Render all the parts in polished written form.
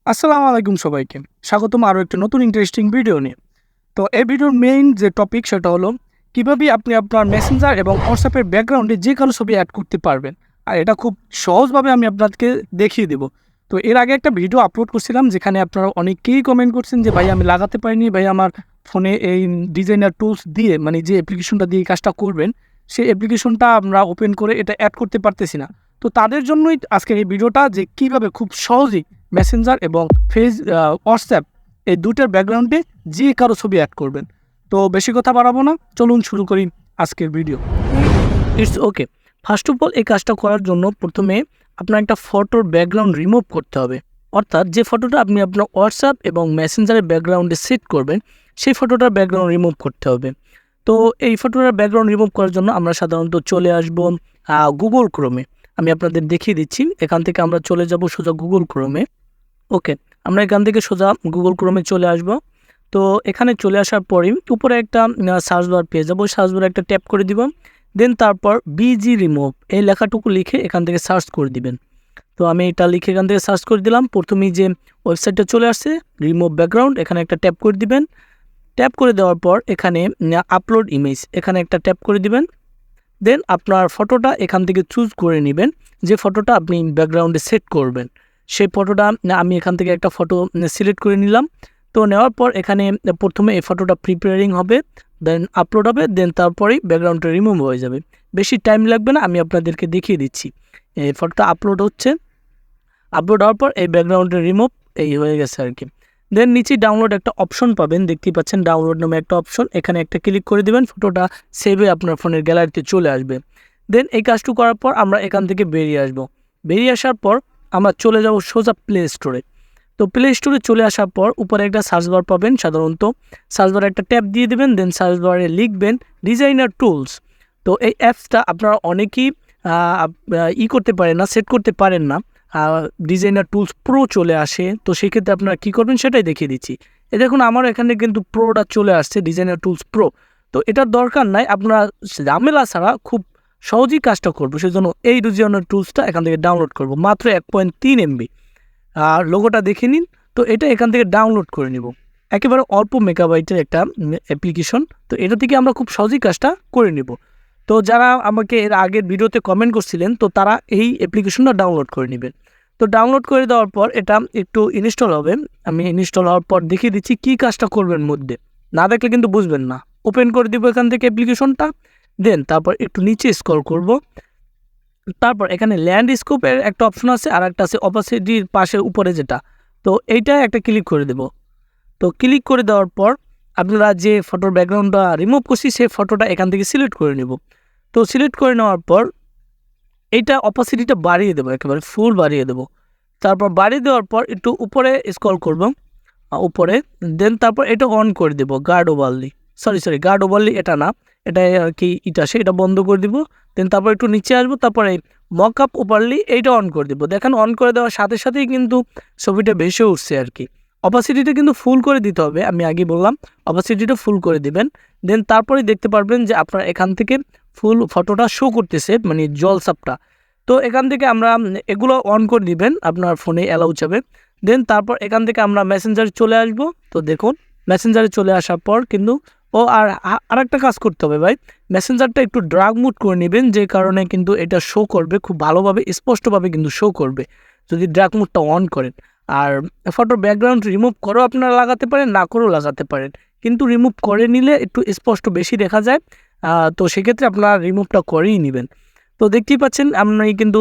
আসসালামু আলাইকুম সবাইকে। স্বাগতম আরও একটা নতুন ইন্টারেস্টিং ভিডিও নিয়ে। তো এই ভিডিওর মেইন যে টপিক সেটা হলো কিভাবে আপনি আপনার মেসেঞ্জার এবং হোয়াটসঅ্যাপের ব্যাকগ্রাউন্ডে যে কারো ছবি অ্যাড করতে পারবেন। আর এটা খুব সহজভাবে আমি আপনাদেরকে দেখিয়ে দেব। তো এর আগে একটা ভিডিও আপলোড করছিলাম যেখানে আপনারা অনেকেই কমেন্ট করছেন যে ভাই আমি লাগাতে পারিনি, ভাই আমার ফোনে এই ডিজাইনার টুলস দিয়ে মানে যে অ্যাপ্লিকেশনটা দিয়ে এই কাজটা করবেন সেই অ্যাপ্লিকেশনটা আমরা ওপেন করে এটা অ্যাড করতে পারতেছি না। তো তাদের জন্যই আজকের এই ভিডিওটা যে কীভাবে খুব সহজেই মেসেঞ্জার এবং হোয়াটসঅ্যাপ এই দুটার ব্যাকগ্রাউন্ডে যে কারো ছবি অ্যাড করবেন। তো বেশি কথা বাড়াবো না, চলুন শুরু করি আজকের video. It's okay. First of all এই কাজটা করার জন্য প্রথমে আপনার একটা ফটোর ব্যাকগ্রাউন্ড রিমুভ করতে হবে। অর্থাৎ যে ফটোটা আপনি আপনার হোয়াটসঅ্যাপ এবং মেসেঞ্জারের ব্যাকগ্রাউন্ডে সেট করবেন সেই ফটোটার ব্যাকগ্রাউন্ড রিমুভ করতে হবে। তো এই ফটোটার ব্যাকগ্রাউন্ড রিমুভ করার জন্য আমরা সাধারণত চলে আসব গুগল ক্রোমে। আমি আপনাদের দেখিয়ে দিচ্ছি। এখান থেকে আমরা চলে যাব সোজা গুগল ক্রোমে। ওকে, আমরা এখান থেকে সোজা গুগল ক্রোমে চলে আসব। তো এখানে চলে আসার পরেই উপরে একটা সার্চ বার পেয়ে যাবো। সার্চ বারে একটা ট্যাপ করে দিব। দেন তারপর বিজি রিমুভ এই লেখাটুকু লিখে এখান থেকে সার্চ করে দিবেন। তো আমি এটা লিখে এখান থেকে সার্চ করে দিলাম। প্রথমেই যে ওয়েবসাইটটা চলে আসছে রিমুভ ব্যাকগ্রাউন্ড, এখানে একটা ট্যাপ করে দিবেন। ট্যাপ করে দেওয়ার পর এখানে আপলোড ইমেজ এখানে একটা ট্যাপ করে দিবেন। দেন আপনার ফটোটা এখান থেকে চুজ করে নেবেন যে ফটোটা আপনি ব্যাকগ্রাউন্ডে সেট করবেন। সেই ফটোটা আমি এখান থেকে একটা ফটো সিলেক্ট করে নিলাম। তো নেওয়ার পর এখানে প্রথমে এই ফটোটা প্রিপেয়ারিং হবে, দেন আপলোড হবে, দেন তারপরেই ব্যাকগ্রাউন্ডটা রিমুভ হয়ে যাবে। বেশি টাইম লাগবে না, আমি আপনাদেরকে দেখিয়ে দিচ্ছি। এই ফটোটা আপলোড হচ্ছে। আপলোড হওয়ার পর এই ব্যাকগ্রাউন্ডের রিমুভ এই হয়ে গেছে আর কি। দেন নিচে ডাউনলোড একটা অপশন পাবেন, দেখতেই পাচ্ছেন ডাউনলোড নামে একটা অপশন, এখানে একটা ক্লিক করে দেবেন। ফটোটা সেভ হয়ে আপনার ফোনের গ্যালারিতে চলে আসবে। দেন এই কাজটু করার পর আমরা এখান থেকে বেরিয়ে আসব। বেরিয়ে আসার পর আমরা চলে যাব সোজা প্লে স্টোরে। তো প্লে স্টোরে চলে আসার পর উপরে একটা সার্চ বার পাবেন, সাধারণত সার্চ বারে একটা ট্যাপ দিয়ে দেবেন। দেন সার্চ বারে লিখবেন ডিজাইনার টুলস। তো এই অ্যাপসটা আপনারা অনেকেই করতে পারেন না, সেট করতে পারেন না। ডিজাইনার টুলস প্রো চলে আসে, তো সেক্ষেত্রে আপনারা কী করবেন সেটাই দেখিয়ে দিচ্ছি। এই দেখুন আমার এখানে কিন্তু প্রোটা চলে আসছে, ডিজাইনার টুলস প্রো। তো এটার দরকার নাই, আপনারা ঝামেলা ছাড়া খুব সহজেই কাজটা করবো। সেজন্য এই ডিজাইনার টুলসটা এখান থেকে ডাউনলোড করব, মাত্র 1.3 MB। আর লোগোটা দেখে নিন। তো এটা এখান থেকে ডাউনলোড করে নিব, একেবারে অল্প মেগাবাইটের একটা অ্যাপ্লিকেশন। তো এটা থেকে আমরা খুব সহজেই কাজটা করে নিব। তো যারা আমাকে এর আগের ভিডিওতে কমেন্ট করছিলেন তো তারা এই অ্যাপ্লিকেশনটা ডাউনলোড করে নেবেন। তো ডাউনলোড করে দেওয়ার পর এটা একটু ইনস্টল হবে। আমি ইনস্টল হওয়ার পর দেখিয়ে দিচ্ছি কী কাজটা করবেন মধ্যে, না দেখলে কিন্তু বুঝবেন না। ওপেন করে দিব এখান থেকে অ্যাপ্লিকেশনটা। দেন তারপর একটু নিচে স্ক্রল করব। তারপর এখানে ল্যান্ডস্কেপের একটা অপশন আছে, আর একটা আছে অপাসিটির পাশে উপরে যেটা। তো এইটা একটা ক্লিক করে দেব। তো ক্লিক করে দেওয়ার পর আপনারা যে ফটোর ব্যাকগ্রাউন্ডটা রিমুভ করছি সেই ফটোটা এখান থেকে সিলেক্ট করে নেব। তো সিলেক্ট করে নেওয়ার পর এইটা অপাসিটিটা বাড়িয়ে দেবো, একেবারে ফুল বাড়িয়ে দেবো। তারপর বাড়িয়ে দেওয়ার পর একটু উপরে স্ক্রল করব, উপরে। দেন তারপর এটা অন করে দেবো, guard overlay. Sorry guard overlay এটা না, এটা আর কি এটা বন্ধ করে দিব। দেন তারপর একটু নিচে আসবো, তারপরে মক আপ ওভারলি এইটা অন করে দেবো। দেখেন অন করে দেওয়ার সাথে সাথেই কিন্তু ছবিটা ভেসে উঠছে আর কি। অপাসিটিটা কিন্তু ফুল করে দিতে হবে, আমি আগে বললাম অপাসিটিটা ফুল করে দিবেন। দেন তারপরে দেখতে পারবেন যে আপনার এখান থেকে ফুল ফটোটা শো করতেছে, মানে জলসাপটা। তো এখান থেকে আমরা এগুলো অন করে দিবেন, আপনার ফোনে অ্যালাউ যাবে। দেন তারপর এখান থেকে আমরা মেসেঞ্জারে চলে আসব। তো দেখুন মেসেঞ্জারে চলে আসার পর কিন্তু আরেকটা কাজ করতে হবে ভাই, মেসেঞ্জারটা একটু ড্রাগ মুড করে নেবেন, যে কারণে কিন্তু এটা শো করবে খুব ভালোভাবে, স্পষ্টভাবে কিন্তু শো করবে যদি ড্রাগ মুডটা অন করেন। আর ফটোর ব্যাকগ্রাউন্ড রিমুভ করেও আপনারা লাগাতে পারেন, না করেও লাগাতে পারেন, কিন্তু রিমুভ করে নিলে একটু স্পষ্ট বেশি দেখা যায়। তো সেক্ষেত্রে আপনারা রিমুভটা করেই নেবেন। তো দেখতেই পাচ্ছেন আপনি কিন্তু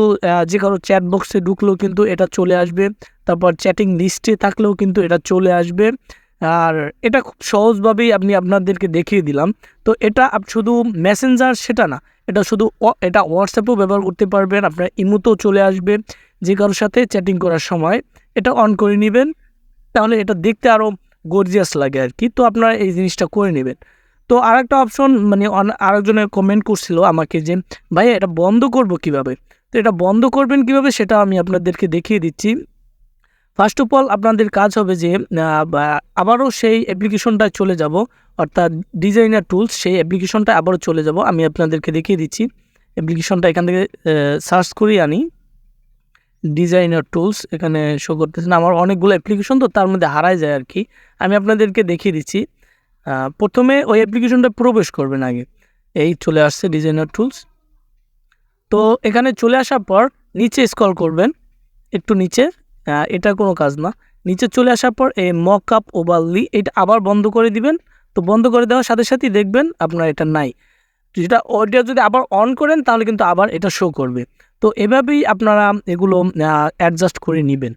যে কারো চ্যাট বক্সে ঢুকলেও কিন্তু এটা চলে আসবে, তারপর চ্যাটিং লিস্টে থাকলেও কিন্তু এটা চলে আসবে। আর এটা খুব সহজভাবেই আমি আপনাদেরকে দেখিয়ে দিলাম। তো এটা শুধু মেসেঞ্জার সেটা না, এটা শুধু এটা হোয়াটসঅ্যাপেও ব্যবহার করতে পারবেন, আপনার ইমোতেও চলে আসবে। যে কারোর সাথে চ্যাটিং করার সময় এটা অন করে নেবেন, তাহলে এটা দেখতে আরও গর্জিয়াস লাগে আর কি। তো আপনারা এই জিনিসটা করে নেবেন। তো আরেকটা অপশন, মানে আরেকজনের কমেন্ট করছিল আমাকে যে ভাই এটা বন্ধ করব কিভাবে। তো এটা বন্ধ করবেন কিভাবে সেটা আমি আপনাদেরকে দেখিয়ে দিচ্ছি। ফার্স্ট অফ অল আপনাদের কাজ হবে যে আবারও সেই অ্যাপ্লিকেশনটায় চলে যাব, অর্থাৎ ডিজাইনার টুলস, সেই অ্যাপ্লিকেশনটা আবারও চলে যাব। আমি আপনাদেরকে দেখিয়ে দিচ্ছি। অ্যাপ্লিকেশনটা এখান থেকে সার্চ করেই আনি। ডিজাইনার টুলস এখানে শো করতেছে না, আমার অনেকগুলো অ্যাপ্লিকেশন তো তার মধ্যে হারায় যায় আর কি। আমি আপনাদেরকে দেখিয়ে দিচ্ছি। প্রথমে ওই অ্যাপ্লিকেশনটা প্রবেশ করবেন আগে। এই চলে আসছে ডিজাইনার টুলস। তো এখানে চলে আসার পর নিচে স্ক্রল করবেন একটু নিচে, এটা কোনো কাজ না। নিচে চলে আসার পর এই মক আপ ওভারলি এটা আবার বন্ধ করে দিবেন। তো বন্ধ করে দেওয়ার সাথে সাথেই দেখবেন আপনার এটা নাই। যেটা ওইটা যদি আবার অন করেন তাহলে কিন্তু আবার এটা শো করবে। তো এভাবেই আপনারা এগুলো অ্যাডজাস্ট করে নেবেন।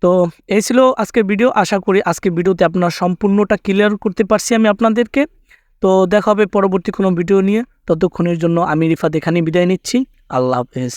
তো এই ছিল আজকের ভিডিও। আশা করি আজকের ভিডিওতে আপনার সম্পূর্ণটা ক্লিয়ার করতে পারছি আমি আপনাদেরকে। তো দেখা হবে পরবর্তী কোনো ভিডিও নিয়ে। ততক্ষণের জন্য আমি রিফাত এখানেই বিদায় নিচ্ছি। আল্লাহ হাফেজ।